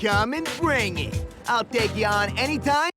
Come and bring it. I'll take you on anytime.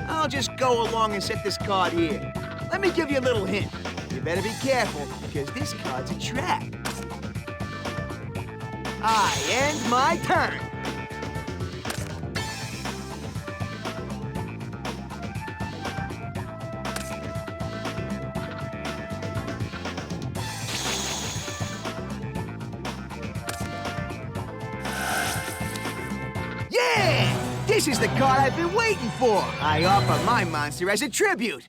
I'll just go along and set this card here. Let me give you a little hint. You better be careful, because this card's a trap. I end my turn. Yeah! This is the card I've been waiting for. I offer my monster as a tribute.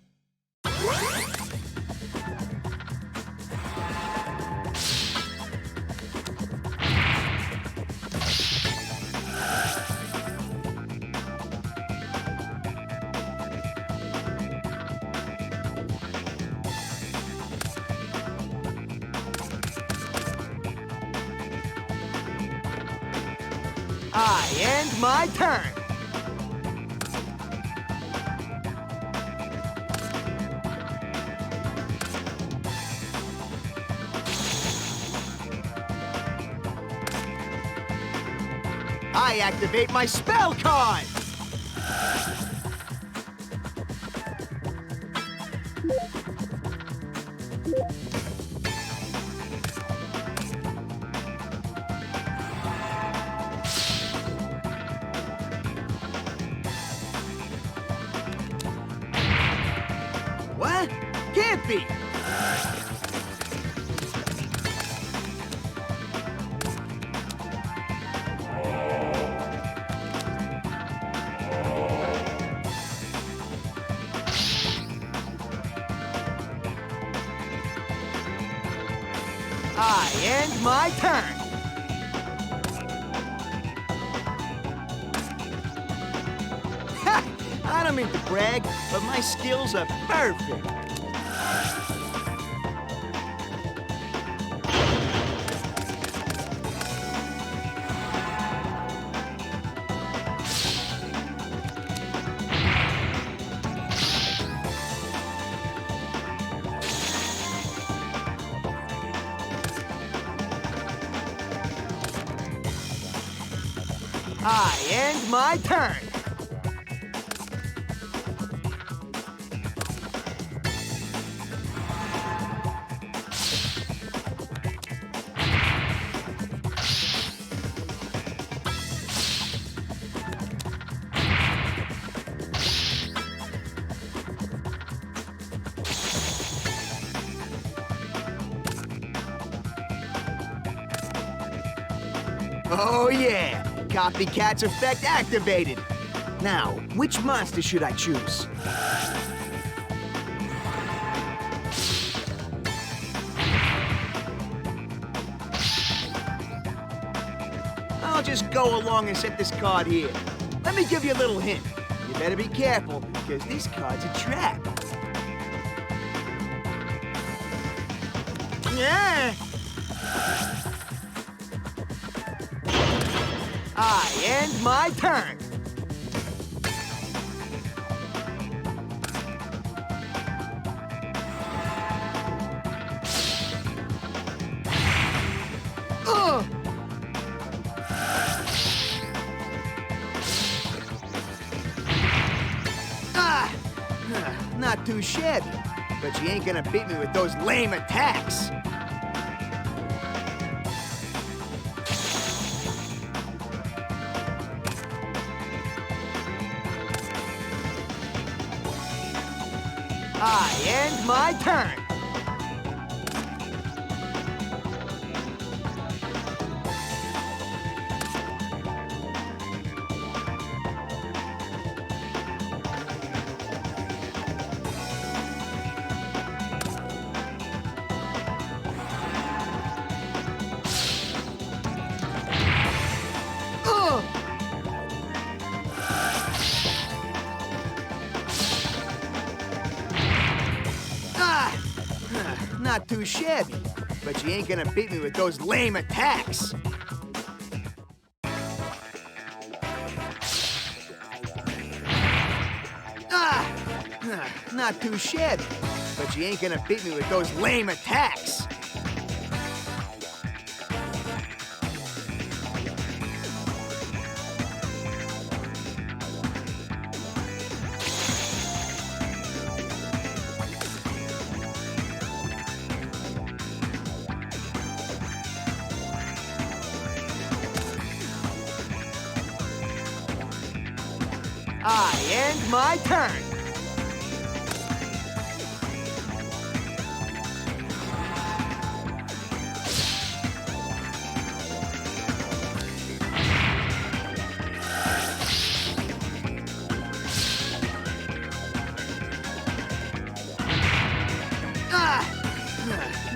I end my turn. I activate my spell card. What? Can't be. I end my turn. Ha! I don't mean to brag, but my skills are perfect. I end my turn. Oh yeah! Copycat's effect activated. Now, which monster should I choose? I'll just go along and set this card here. Let me give you a little hint. You better be careful, because this card's a trap. Yeah! I end my turn. Not too shabby, but you ain't gonna beat me with those lame attacks. I end my turn. not too shabby, but you ain't gonna beat me with those lame attacks. Not too shabby, but you ain't gonna beat me with those lame attacks. I end my turn.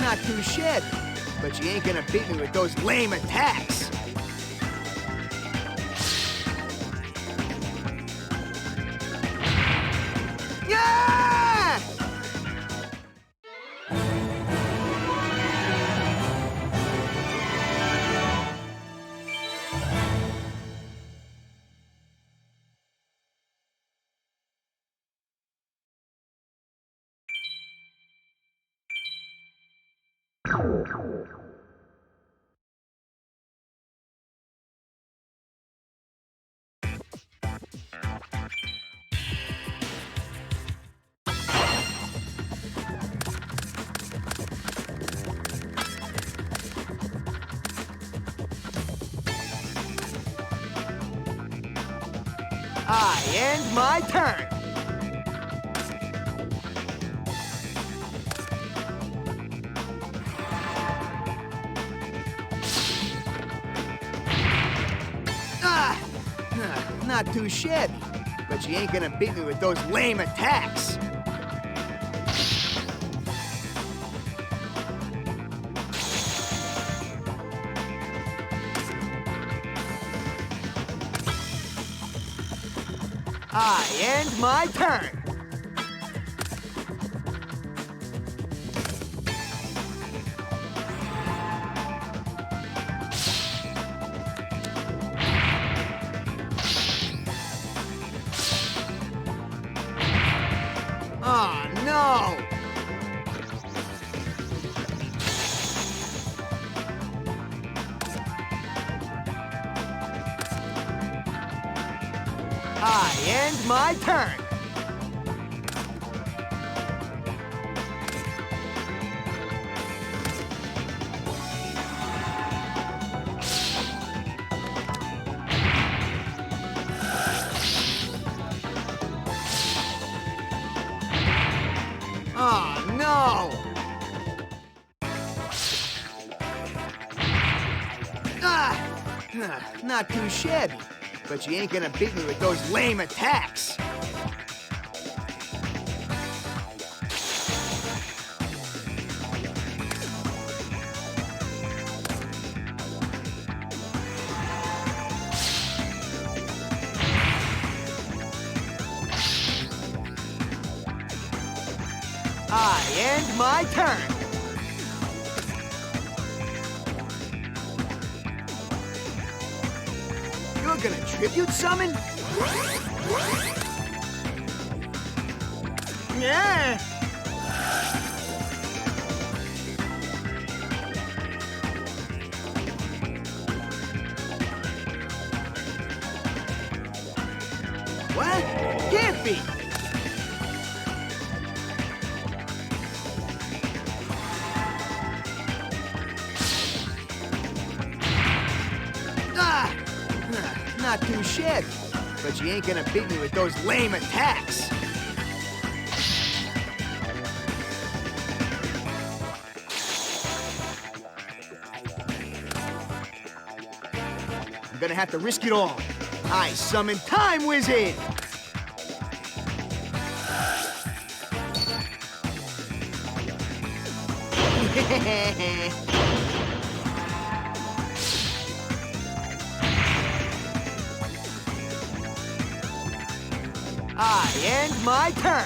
Not too shabby, but you ain't gonna beat me with those lame attacks. Yeah! I end my turn. Not too shabby, but you ain't gonna beat me with those lame attacks. I end my turn. Oh, no! I end my turn. Oh, no! Not too shabby, but you ain't gonna beat me with those lame attacks. I end my turn. You're gonna tribute summon? Yeah. What? Can't be. Not too shabby, but you ain't gonna beat me with those lame attacks. I'm gonna have to risk it all. I summon Time Wizard! I end my turn.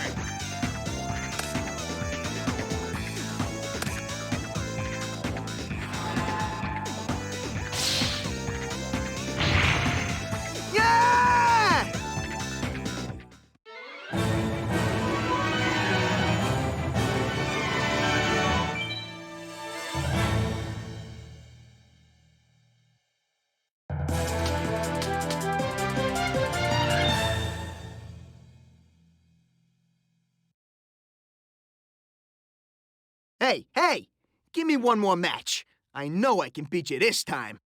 Hey, hey! Give me one more match. I know I can beat you this time.